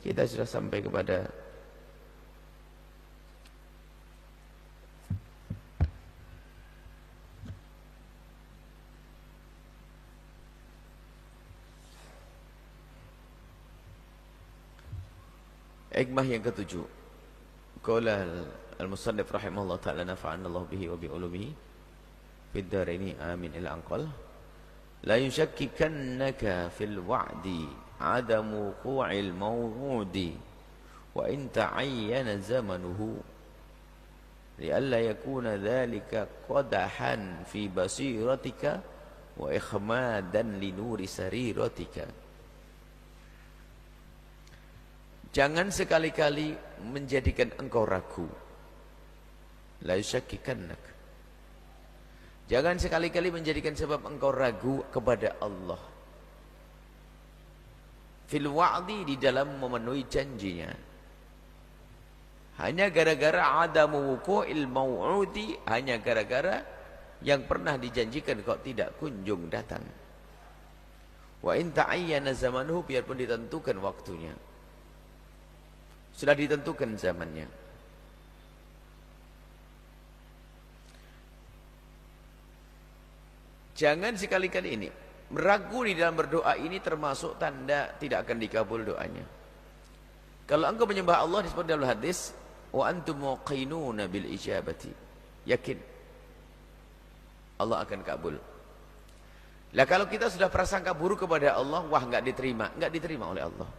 Kita sudah sampai kepada hikmah yang ketujuh. Qala al-musannif rahimahullah ta'ala nafa'ana Allah bihi wa bi ulumihi fid dharaini amin ila anqal. La yushakkikannaka fil wa'di adamu qu'il maw'udi wa in ta'ayyana zamanuhu li'alla yakuna dhalika qadahan fi basiratika wa ikhmadan li nuri sariratika. Jangan sekali-kali menjadikan engkau ragu. La yushakkikannak. Jangan sekali-kali menjadikan sebab engkau ragu kepada Allah. Fil wa'di, di dalam memenuhi janjinya. Hanya gara-gara adamu wuqu'il maw'udi, hanya gara-gara yang pernah dijanjikan kok tidak kunjung datang. Wa in ta'ayyana zamanuhu, biarpun ditentukan waktunya. Sudah ditentukan zamannya. Jangan sekali-kali ini meragu di dalam berdoa, ini termasuk tanda tidak akan dikabul doanya. Kalau engkau menyembah Allah, disebut dalam hadis wa antum muqinuna bil ijabati, yakin Allah akan kabul. Lah kalau kita sudah prasangka buruk kepada Allah, wah enggak diterima oleh Allah.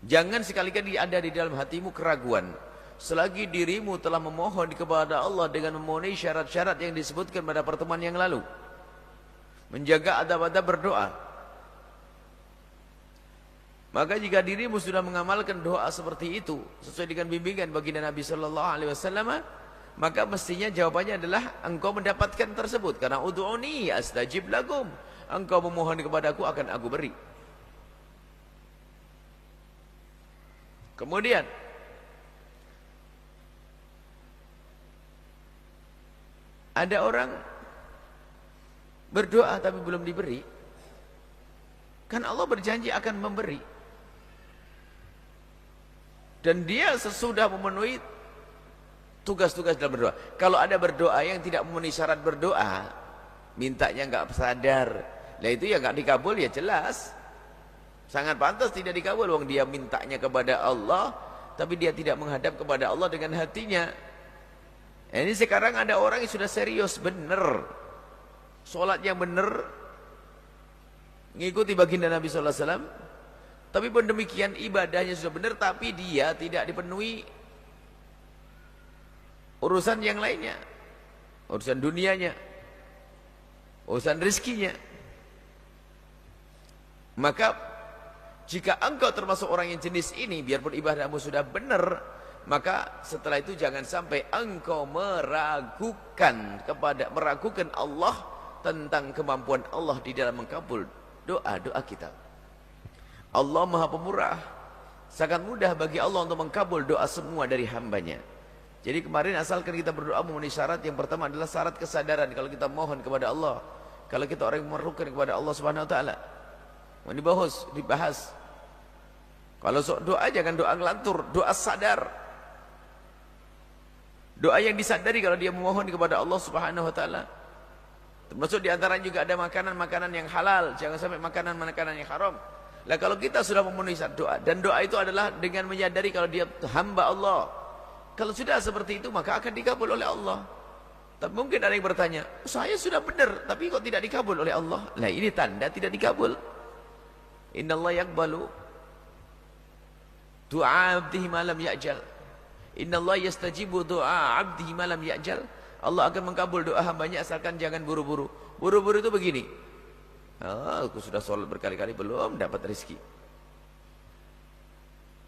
Jangan sekali-kali ada di dalam hatimu keraguan. Selagi dirimu telah memohon kepada Allah dengan memenuhi syarat-syarat yang disebutkan pada pertemuan yang lalu. Menjaga adab-adab berdoa. Maka jika dirimu sudah mengamalkan doa seperti itu, sesuai dengan bimbingan baginda Nabi sallallahu alaihi wasallam, maka mestinya jawabannya adalah engkau mendapatkan tersebut. Karena ud'uni astajib lakum. Engkau memohon kepadaku, akan aku beri. Kemudian ada orang berdoa tapi belum diberi. Kan Allah berjanji akan memberi. Dan dia sesudah memenuhi tugas-tugas dalam berdoa. Kalau ada berdoa yang tidak memenuhi syarat berdoa, mintanya enggak sadar, lah itu ya enggak dikabul, ya jelas. Sangat pantas tidak dikabul. Wong dia mintanya kepada Allah, tapi dia tidak menghadap kepada Allah dengan hatinya. Ini sekarang ada orang yang sudah serius, benar, sholat yang benar, mengikuti baginda Nabi sallallahu alaihi wasallam, tapi pun demikian ibadahnya sudah benar, tapi dia tidak dipenuhi urusan yang lainnya, urusan dunianya, urusan rezekinya. Maka jika engkau termasuk orang yang jenis ini, biarpun ibadahmu sudah benar, maka setelah itu jangan sampai engkau meragukan Allah tentang kemampuan Allah di dalam mengabul doa-doa kita. Allah Maha Pemurah. Sangat mudah bagi Allah untuk mengabul doa semua dari hambanya. Jadi kemarin asalkan kita berdoa memenuhi syarat, yang pertama adalah syarat kesadaran kalau kita mohon kepada Allah. Kalau kita orang yang memerlukan kepada Allah Subhanahu wa taala. Dibahas. Kalau doa jangan doa ngelantur, doa sadar. Doa yang disadari kalau dia memohon kepada Allah Subhanahu wa taala. Termasuk di antara juga ada makanan-makanan yang halal, jangan sampai makanan-makanan yang haram. Lah kalau kita sudah memenuhi satu doa, dan doa itu adalah dengan menyadari kalau dia hamba Allah. Kalau sudah seperti itu maka akan dikabul oleh Allah. Tapi mungkin ada yang bertanya, saya sudah benar tapi kok tidak dikabul oleh Allah? Nah ini tanda tidak dikabul. Innallaha yaqbalu du'a 'abdihi ma lam ya'jal. Innallaha yastajibu du'a 'abdihi ma lam ya'jal. Allah akan mengabul doa hambanya asalkan jangan buru-buru. Buru-buru itu begini. Aku sudah sholat berkali-kali belum dapat rezeki.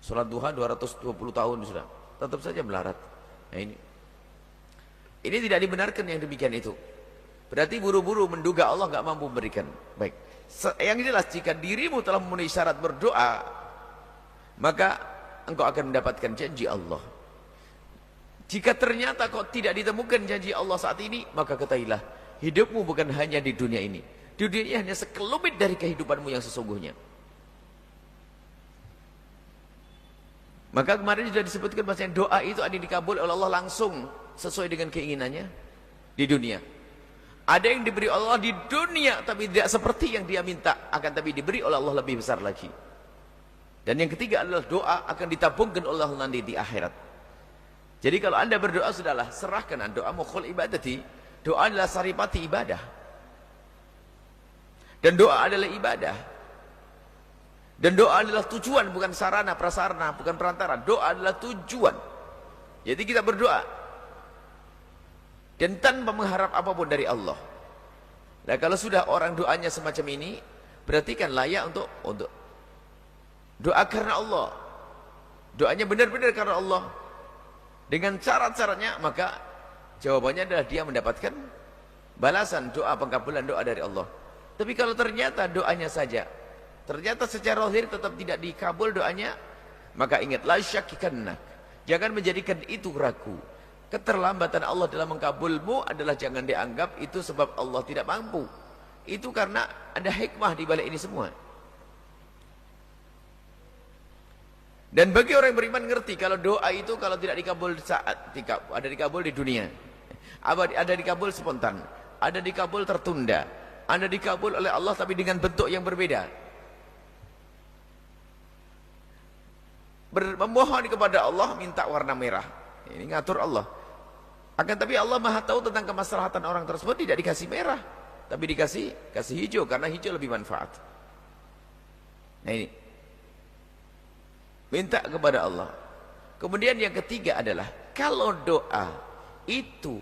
Sholat duha 220 tahun sudah, tetap saja melarat. Nah ini tidak dibenarkan yang demikian itu. Berarti buru-buru menduga Allah enggak mampu memberikan. Baik. Yang jelas jika dirimu telah memenuhi syarat berdoa, maka engkau akan mendapatkan janji Allah. Jika ternyata kok tidak ditemukan janji Allah saat ini, maka ketahuilah hidupmu bukan hanya di dunia ini. Di dunia ini hanya sekelumit dari kehidupanmu yang sesungguhnya. Maka kemarin sudah disebutkan bahwasanya doa itu ada yang dikabul oleh Allah langsung sesuai dengan keinginannya di dunia. Ada yang diberi Allah di dunia tapi tidak seperti yang dia minta, akan tapi diberi oleh Allah lebih besar lagi. Dan yang ketiga adalah doa akan ditabungkan oleh Allah nanti di akhirat. Jadi kalau anda berdoa, sudahlah, serahkan doa mukhul ibadati. Doa adalah saripati ibadah. Dan doa adalah ibadah. Dan doa adalah tujuan, bukan sarana, prasarana, bukan perantara. Doa adalah tujuan. Jadi kita berdoa dan tanpa mengharap apapun dari Allah. Nah, kalau sudah orang doanya semacam ini, berarti kan layak untuk doa karena Allah. Doanya benar-benar karena Allah. Dengan syarat-syaratnya, maka jawabannya adalah dia mendapatkan balasan doa, pengkabulan doa dari Allah. Tapi kalau ternyata doanya saja, ternyata secara zahir tetap tidak dikabul doanya, maka ingat, la syakkikannak. Jangan menjadikan itu ragu. Keterlambatan Allah dalam mengkabulmu adalah jangan dianggap itu sebab Allah tidak mampu. Itu karena ada hikmah di balik ini semua. Dan bagi orang yang beriman ngerti kalau doa itu kalau tidak dikabul saat ada dikabul di dunia, ada dikabul spontan, ada dikabul tertunda, ada dikabul oleh Allah tapi dengan bentuk yang berbeda. Memohon kepada Allah minta warna merah, ini ngatur Allah. Akan tapi Allah Maha tahu tentang kemaslahatan orang tersebut, tidak dikasih merah, tapi kasih hijau karena hijau lebih manfaat. Nah ini minta kepada Allah. Kemudian yang ketiga adalah kalau doa itu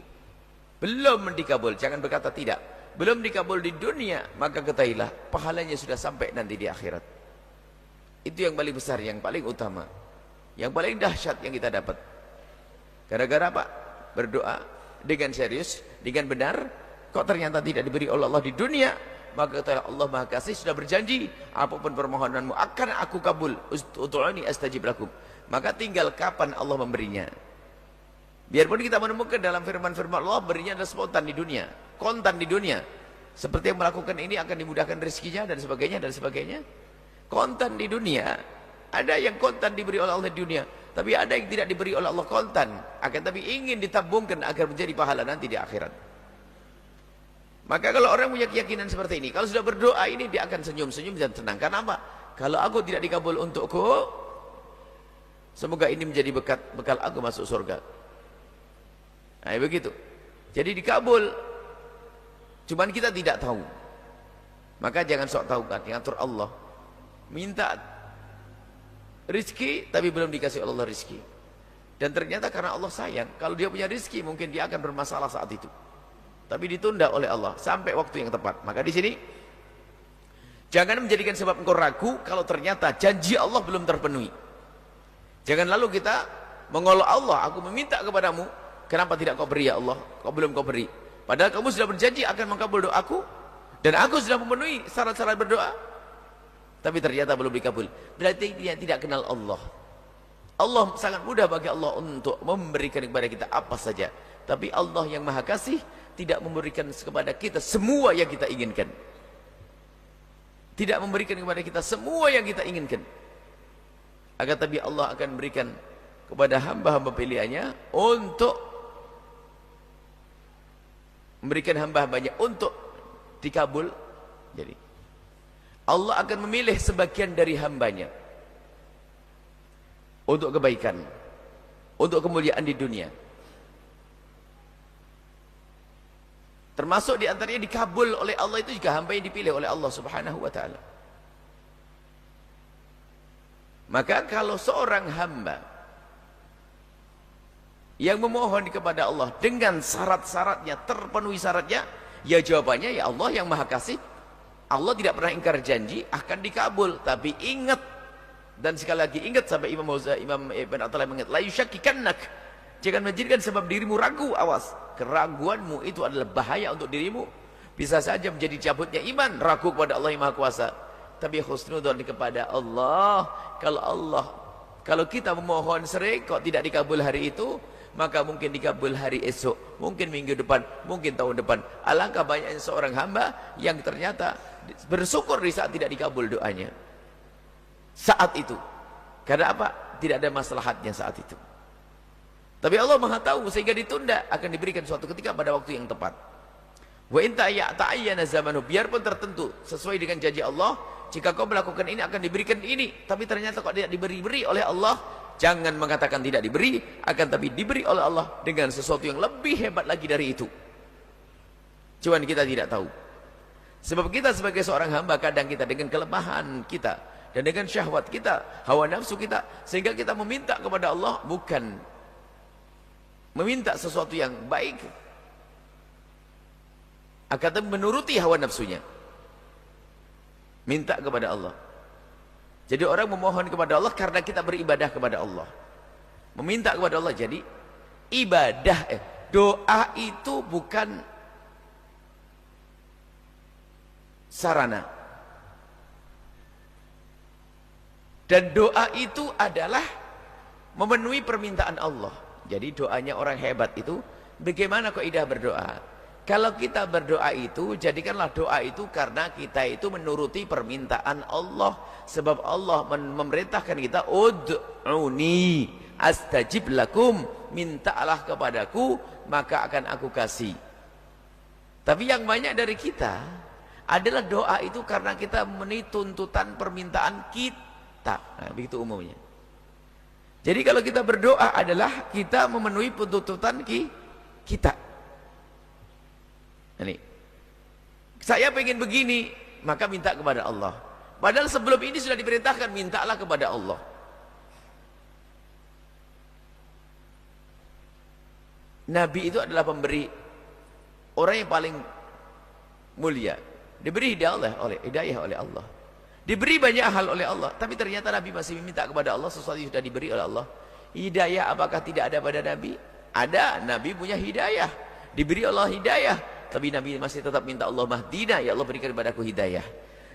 belum dikabul, jangan berkata tidak, belum dikabul di dunia, maka ketahuilah pahalanya sudah sampai nanti di akhirat. Itu yang paling besar, yang paling utama, yang paling dahsyat yang kita dapat. Gara-gara apa? Berdoa dengan serius, dengan benar, kok ternyata tidak diberi oleh Allah di dunia, maka kata Allah Maha Kasih sudah berjanji, apapun permohonanmu akan aku kabul. Ud'uni astajib lakum. Maka tinggal kapan Allah memberinya. Biarpun kita menemukan dalam firman-firman Allah, berinya adalah spontan di dunia, kontan di dunia. Seperti yang melakukan ini akan dimudahkan rezekinya dan sebagainya dan sebagainya. Kontan di dunia. Ada yang kontan diberi oleh Allah di dunia, tapi ada yang tidak diberi oleh Allah kontan, akan tapi ingin ditabungkan agar menjadi pahala nanti di akhirat. Maka kalau orang punya keyakinan seperti ini, kalau sudah berdoa ini dia akan senyum-senyum dan tenang. Karena apa? Kalau aku tidak dikabul untukku, semoga ini menjadi bekal aku masuk surga. Nah begitu. Jadi dikabul, cuman kita tidak tahu. Maka jangan sok tahu kan, ngatur Allah. Minta rizki tapi belum dikasih Allah rizki. Dan ternyata karena Allah sayang, kalau dia punya rizki mungkin dia akan bermasalah saat itu. Tapi ditunda oleh Allah sampai waktu yang tepat. Maka di sini jangan menjadikan sebab engkau ragu kalau ternyata janji Allah belum terpenuhi. Jangan lalu kita mengolok Allah, aku meminta kepadamu, kenapa tidak kau beri ya Allah? Kau belum kau beri. Padahal kamu sudah berjanji akan mengabul doaku dan aku sudah memenuhi syarat-syarat berdoa. Tapi ternyata belum dikabul. Berarti dia tidak kenal Allah. Allah sangat mudah bagi Allah untuk memberikan kepada kita apa saja. Tapi Allah yang Maha Kasih tidak memberikan kepada kita semua yang kita inginkan. Tidak memberikan kepada kita semua yang kita inginkan. Agar tapi Allah akan memberikan kepada hamba-hamba pilihannya untuk memberikan hamba-hambanya untuk dikabul. Jadi Allah akan memilih sebagian dari hambanya untuk kebaikan, untuk kemuliaan di dunia. Termasuk di antaranya dikabul oleh Allah itu juga hamba yang dipilih oleh Allah Subhanahu wa taala. Maka kalau seorang hamba yang memohon kepada Allah dengan syarat-syaratnya, terpenuhi syaratnya, ya jawabannya ya Allah yang Maha Kasih. Allah tidak pernah ingkar janji akan dikabul, tapi ingat, dan sekali lagi ingat sampai Imam Ibn Athaillah mengingat, la yusyakkikannak, jangan menjadikan sebab dirimu ragu. Awas, keraguanmu itu adalah bahaya untuk dirimu, bisa saja menjadi cabutnya iman. Ragu kepada Allah yang Maha Kuasa, tapi husnudzon kepada Allah. Kalau kita memohon sering kok tidak dikabul hari itu, maka mungkin dikabul hari esok, mungkin minggu depan, mungkin tahun depan. Alangkah banyaknya seorang hamba yang ternyata bersyukur di saat tidak dikabul doanya saat itu. Karena apa? tidak ada maslahatnya saat itu. Tapi Allah Maha tahu sehingga ditunda, akan diberikan suatu ketika pada waktu yang tepat. Wa in ta'ayyana zamanu, biarpun tertentu sesuai dengan janji Allah, jika kau melakukan ini akan diberikan ini, tapi ternyata kok tidak diberi oleh Allah, jangan mengatakan tidak diberi, akan tapi diberi oleh Allah dengan sesuatu yang lebih hebat lagi dari itu. Cuman kita tidak tahu. Sebab kita sebagai seorang hamba, kadang kita dengan kelemahan kita dan dengan syahwat kita, hawa nafsu kita, sehingga kita meminta kepada Allah bukan meminta sesuatu yang baik, akan menuruti hawa nafsunya, minta kepada Allah. Jadi orang memohon kepada Allah karena kita beribadah kepada Allah, meminta kepada Allah. Jadi ibadah, doa itu bukan sarana, dan doa itu adalah memenuhi permintaan Allah. Jadi doanya orang hebat itu, bagaimana kaidah berdoa? Kalau kita berdoa itu, jadikanlah doa itu karena kita itu menuruti permintaan Allah. Sebab Allah memerintahkan kita, ud'uni astajib lakum, mintalah kepadaku maka akan aku kasih. Tapi yang banyak dari kita adalah doa itu karena kita memenuhi tuntutan permintaan kita. Nah, begitu umumnya. Jadi kalau kita berdoa adalah kita memenuhi tuntutan kita. Ini, saya pengen begini, maka minta kepada Allah. Padahal sebelum ini sudah diperintahkan, mintalah kepada Allah. Nabi itu adalah pemberi, orang yang paling mulia, diberi hidayah oleh Allah, diberi banyak hal oleh Allah. Tapi ternyata Nabi masih meminta kepada Allah sesuatu yang sudah diberi oleh Allah. Hidayah apakah tidak ada pada Nabi? Ada, Nabi punya hidayah, diberi Allah hidayah. Tapi Nabi masih tetap minta Allah, mahdina, ya Allah berikan kepadaku hidayah.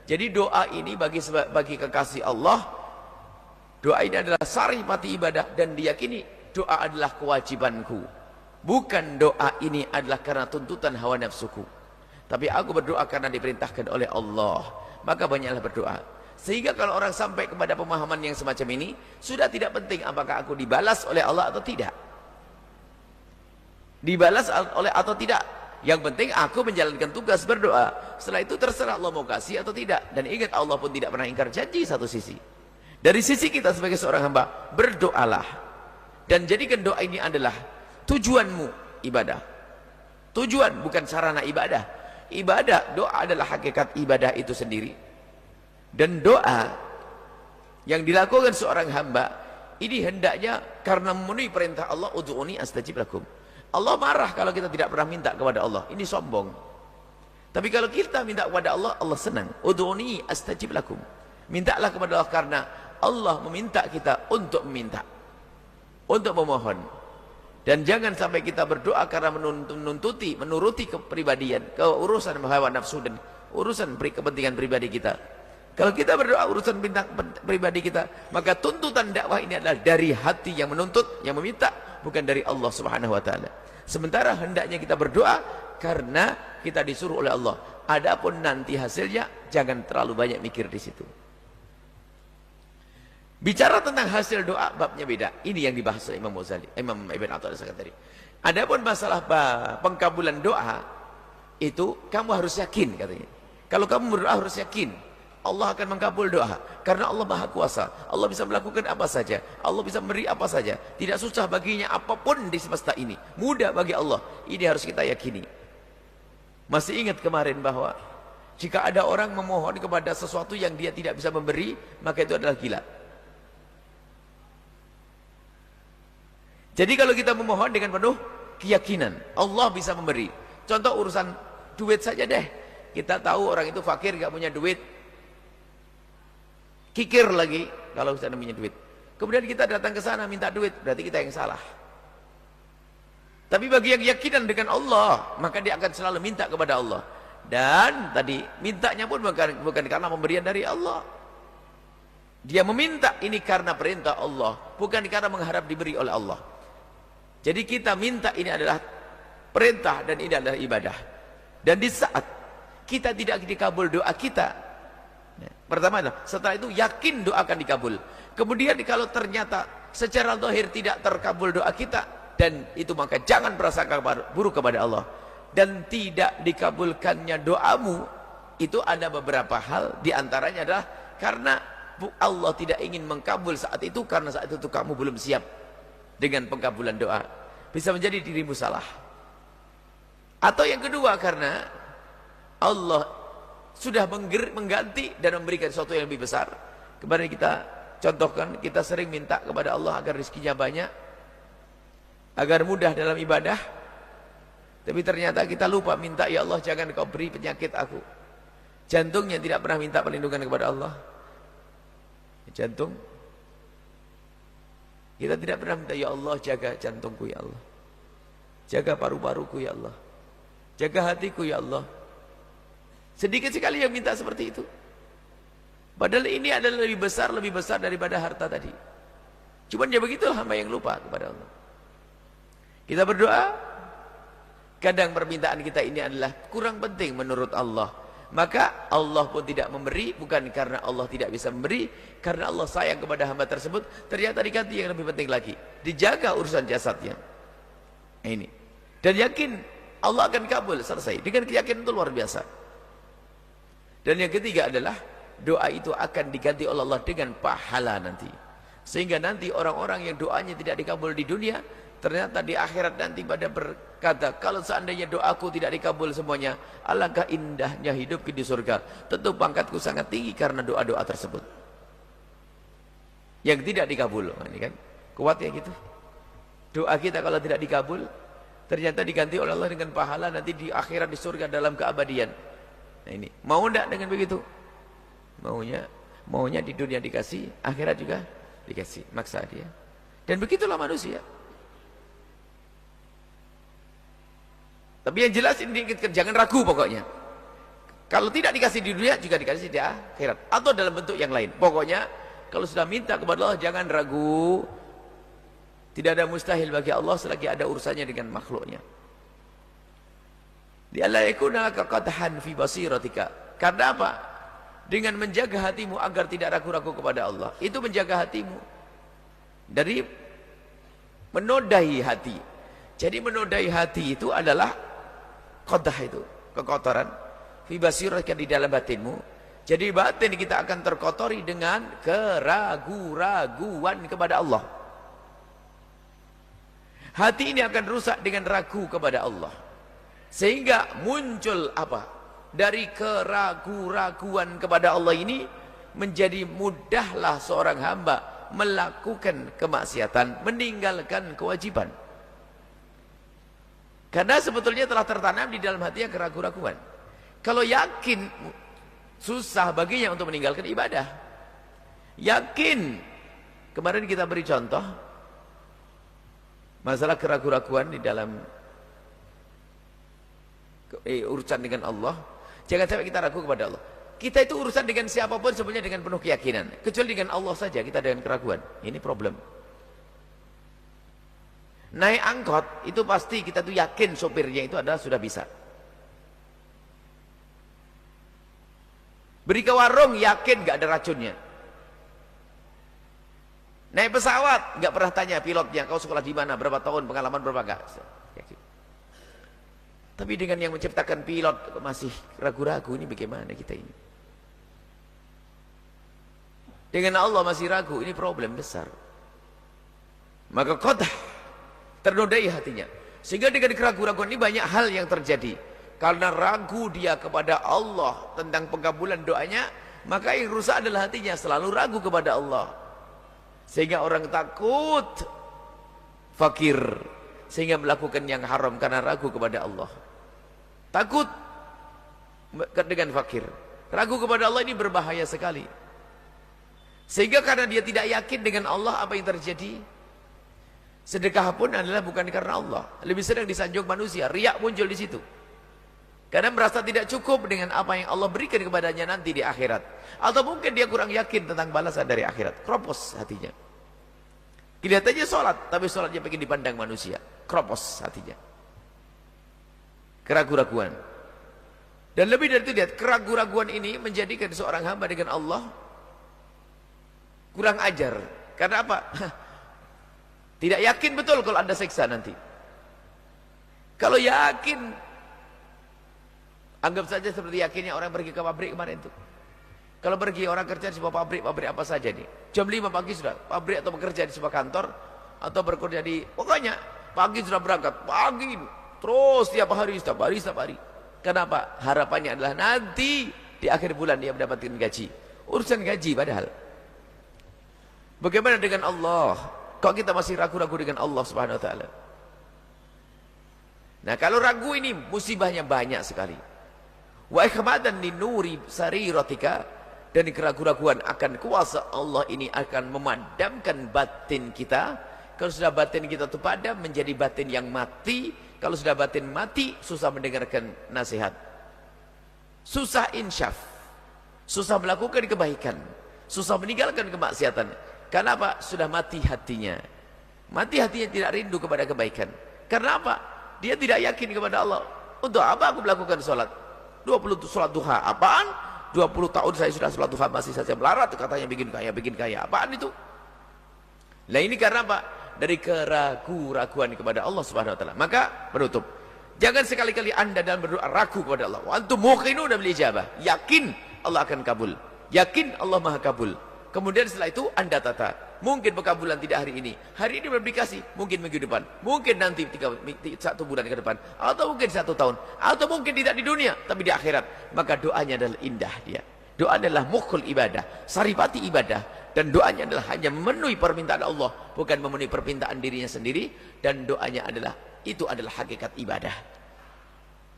Jadi doa ini bagi kekasih Allah, doa ini adalah saripati ibadah, dan diyakini doa adalah kewajibanku. Bukan doa ini adalah karena tuntutan hawa nafsuku, tapi aku berdoa karena diperintahkan oleh Allah. Maka banyaklah berdoa. Sehingga kalau orang sampai kepada pemahaman yang semacam ini, sudah tidak penting apakah aku dibalas oleh Allah atau tidak, dibalas oleh atau tidak. Yang penting aku menjalankan tugas berdoa. Setelah itu terserah Allah mau kasih atau tidak. Dan ingat, Allah pun tidak pernah ingkar janji satu sisi. Dari sisi kita sebagai seorang hamba, berdoalah. Dan jadikan doa ini adalah tujuanmu ibadah. Tujuan, bukan sarana ibadah. Ibadah, doa adalah hakikat ibadah itu sendiri. Dan doa yang dilakukan seorang hamba, ini hendaknya karena memenuhi perintah Allah, ud'uni astajib lakum. Allah marah kalau kita tidak pernah minta kepada Allah, ini sombong. Tapi kalau kita minta kepada Allah, Allah senang. Ud'uni astajib lakum. Mintalah kepada Allah karena Allah meminta kita untuk meminta, untuk memohon. Dan jangan sampai kita berdoa karena menuruti kepribadian, keurusan hawa nafsu dan urusan kepentingan pribadi kita. Kalau kita berdoa urusan pribadi kita, maka tuntutan dakwah ini adalah dari hati yang menuntut, yang meminta, bukan dari Allah Subhanahu wa taala. Sementara hendaknya kita berdoa karena kita disuruh oleh Allah. Adapun nanti hasilnya, jangan terlalu banyak mikir di situ. Bicara tentang hasil doa, babnya beda. Ini yang dibahas oleh Imam Ghazali, Imam Ibn Athaillah tadi. Adapun masalah pengkabulan doa, itu kamu harus yakin katanya. Kalau kamu berdoa harus yakin Allah akan mengkabul doa, karena Allah Maha Kuasa. Allah bisa melakukan apa saja, Allah bisa memberi apa saja. Tidak susah baginya apapun di semesta ini, mudah bagi Allah. Ini harus kita yakini. Masih ingat kemarin bahwa jika ada orang memohon kepada sesuatu yang dia tidak bisa memberi, maka itu adalah gila. Jadi kalau kita memohon dengan penuh keyakinan Allah bisa memberi. Contoh urusan duit saja deh. Kita tahu orang itu fakir, gak punya duit, kikir lagi kalau kita punya duit. Kemudian kita datang ke sana minta duit, berarti kita yang salah. Tapi bagi yang yakinan dengan Allah, maka dia akan selalu minta kepada Allah. Dan tadi mintanya pun bukan karena pemberian dari Allah. Dia meminta ini karena perintah Allah, bukan karena mengharap diberi oleh Allah. Jadi kita minta ini adalah perintah dan ini adalah ibadah. Dan di saat kita tidak dikabul doa kita, pertama setelah itu yakin doa akan dikabul. Kemudian kalau ternyata secara zahir tidak terkabul doa kita, dan itu maka jangan prasangka buruk kepada Allah. Dan tidak dikabulkannya doamu, itu ada beberapa hal, diantaranya adalah karena Allah tidak ingin mengkabul saat itu, karena saat itu kamu belum siap dengan pengkabulan doa. Bisa menjadi dirimu salah. Atau yang kedua, karena Allah sudah mengganti dan memberikan sesuatu yang lebih besar. Kemarin kita contohkan, kita sering minta kepada Allah agar rezekinya banyak, agar mudah dalam ibadah, tapi ternyata kita lupa minta, ya Allah jangan kau beri penyakit aku. Jantungnya tidak pernah minta perlindungan kepada Allah. Jantung kita tidak pernah minta, ya Allah jaga jantungku ya Allah, jaga paru-paruku ya Allah, jaga hatiku ya Allah. Sedikit sekali yang minta seperti itu. Padahal ini adalah lebih besar daripada harta tadi. Cuman ya begitulah hamba yang lupa kepada Allah. Kita berdoa, kadang permintaan kita ini adalah kurang penting menurut Allah. Maka Allah pun tidak memberi, bukan karena Allah tidak bisa memberi, karena Allah sayang kepada hamba tersebut. Ternyata diganti yang lebih penting lagi, dijaga urusan jasadnya. Ini. Dan yakin Allah akan kabul, selesai. Dengan keyakinan itu luar biasa. Dan yang ketiga adalah doa itu akan diganti oleh Allah dengan pahala nanti. Sehingga nanti orang-orang yang doanya tidak dikabul di dunia, ternyata di akhirat nanti pada berkata, kalau seandainya doaku tidak dikabul semuanya, alangkah indahnya hidupku di surga. Tentu pangkatku sangat tinggi karena doa-doa tersebut yang tidak dikabul. Ini kan kuat ya gitu. Doa kita kalau tidak dikabul, ternyata diganti oleh Allah dengan pahala nanti di akhirat di surga dalam keabadian. Nah ini, mau enggak dengan begitu? Maunya di dunia dikasih, akhirat juga dikasih, maksa dia. Dan begitulah manusia. Tapi yang jelas ini jangan ragu pokoknya. Kalau tidak dikasih di dunia, juga dikasih di akhirat. Atau dalam bentuk yang lain. Pokoknya, kalau sudah minta kepada Allah, jangan ragu. Tidak ada mustahil bagi Allah selagi ada urusannya dengan makhluknya. Li'alla yakuna laka qadhan fi basiratika. Karena apa? Dengan menjaga hatimu agar tidak ragu-ragu kepada Allah. Itu menjaga hatimu dari menodai hati. Jadi menodai hati itu adalah qadah, itu kekotoran fi basiratika, di dalam batinmu. Jadi batin kita akan terkotori dengan keraguan kepada Allah. Hati ini akan rusak dengan ragu kepada Allah. Sehingga muncul apa? Dari keraguan kepada Allah ini, menjadi mudahlah seorang hamba melakukan kemaksiatan, meninggalkan kewajiban. Karena sebetulnya telah tertanam di dalam hatinya keraguan. Kalau yakin, susah baginya untuk meninggalkan ibadah. Yakin. Kemarin kita beri contoh masalah keraguan di dalam urusan dengan Allah. Jangan sampai kita ragu kepada Allah. Kita itu urusan dengan siapapun sebenarnya dengan penuh keyakinan. Kecuali dengan Allah saja kita dengan keraguan. Ini problem. Naik angkot itu pasti kita tuh yakin sopirnya itu adalah sudah bisa. Beri ke warung yakin gak ada racunnya. Naik pesawat nggak pernah tanya pilotnya, kau sekolah di mana, berapa tahun, pengalaman berapa, enggak. Tapi dengan yang menciptakan pilot masih ragu-ragu, ini bagaimana kita ini? Dengan Allah masih ragu, ini problem besar. Maka qadah, ternodai hatinya. Sehingga dengan keraguan-raguan ini banyak hal yang terjadi. Karena ragu dia kepada Allah tentang pengkabulan doanya, maka yang rusak adalah hatinya, selalu ragu kepada Allah. Sehingga orang takut fakir, sehingga melakukan yang haram karena ragu kepada Allah. Takut dengan fakir, ragu kepada Allah, ini berbahaya sekali. Sehingga karena dia tidak yakin dengan Allah, apa yang terjadi? Sedekah pun adalah bukan karena Allah, lebih sering disanjung manusia. Riak muncul di situ. Karena merasa tidak cukup dengan apa yang Allah berikan kepadanya nanti di akhirat. Atau mungkin dia kurang yakin tentang balasan dari akhirat. Kropos hatinya. Kelihatannya sholat, tapi sholatnya pengen dipandang manusia. Kropos hatinya. Keraguan-raguan. Dan lebih dari itu, lihat, keraguan-raguan ini menjadikan seorang hamba dengan Allah kurang ajar. Karena apa? Tidak yakin betul kalau Anda siksa nanti. Kalau yakin, anggap saja seperti yakinnya orang pergi ke pabrik kemarin itu. Kalau pergi orang kerja di sebuah pabrik apa saja nih. Jam 5 pagi sudah pabrik atau bekerja di sebuah kantor atau bekerja di, pokoknya pagi sudah berangkat, pagi terus setiap hari. Kenapa? Harapannya adalah nanti di akhir bulan dia mendapatkan gaji. Urusan gaji padahal. Bagaimana dengan Allah? Kok kita masih ragu-ragu dengan Allah Subhanahu wa taala? Nah, kalau ragu ini musibahnya banyak sekali. Wa ikhmadan linuri sariratika, dan keraguan-raguan akan kuasa Allah ini akan memadamkan batin kita. Kalau sudah batin kita itu padam, menjadi batin yang mati. Kalau sudah batin mati, susah mendengarkan nasihat, susah insyaf, susah melakukan kebaikan, susah meninggalkan kemaksiatan. Karena apa? Sudah mati hatinya. Mati hatinya, tidak rindu kepada kebaikan. Karena apa? Dia tidak yakin kepada Allah. Untuk apa aku melakukan sholat? 20 sholat duha. Apaan? 20 tahun saya sudah sholat duha masih saja melarat. Katanya bikin kaya. Apaan itu? Nah, ini karena apa? Dari keraguan kepada Allah Subhanahu wa taala. Maka menutup. Jangan sekali-kali Anda dalam berdoa ragu kepada Allah. Wa antum muqinuna bil ijabah. Yakin Allah akan kabul. Yakin Allah Maha kabul. Kemudian setelah itu Anda tata. Mungkin pekabulan tidak hari ini. Hari ini belum dikasih, mungkin minggu depan. Mungkin nanti 1 bulan ke depan. Atau mungkin 1 tahun. Atau mungkin tidak di dunia, tapi di akhirat. Maka doanya adalah indah dia. Doa adalah mukhul ibadah, saripati ibadah. Dan doanya adalah hanya memenuhi permintaan Allah, bukan memenuhi permintaan dirinya sendiri. Dan doanya adalah, itu adalah hakikat ibadah.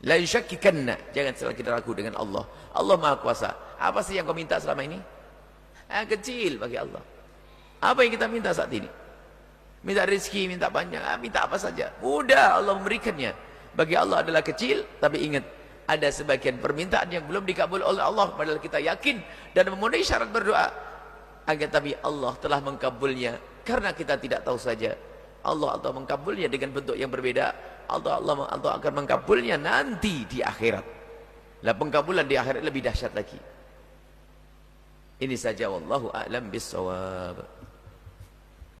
La yusyakkikanna, jangan selalu kita ragu dengan Allah. Allah Maha Kuasa. Apa sih yang kau minta selama ini? Kecil bagi Allah. Apa yang kita minta saat ini? Minta rezeki, minta banyak, minta apa saja. Mudah Allah memberikannya. Bagi Allah adalah kecil, tapi ingat, ada sebagian permintaan yang belum dikabul oleh Allah, padahal kita yakin dan memenuhi syarat berdoa. Agar tapi Allah telah mengkabulnya karena kita tidak tahu saja. Allah mengkabulnya dengan bentuk yang berbeda. Allah akan mengkabulnya nanti di akhirat. Lah, pengkabulan di akhirat lebih dahsyat lagi. Ini saja, wallahu a'lam bissawab.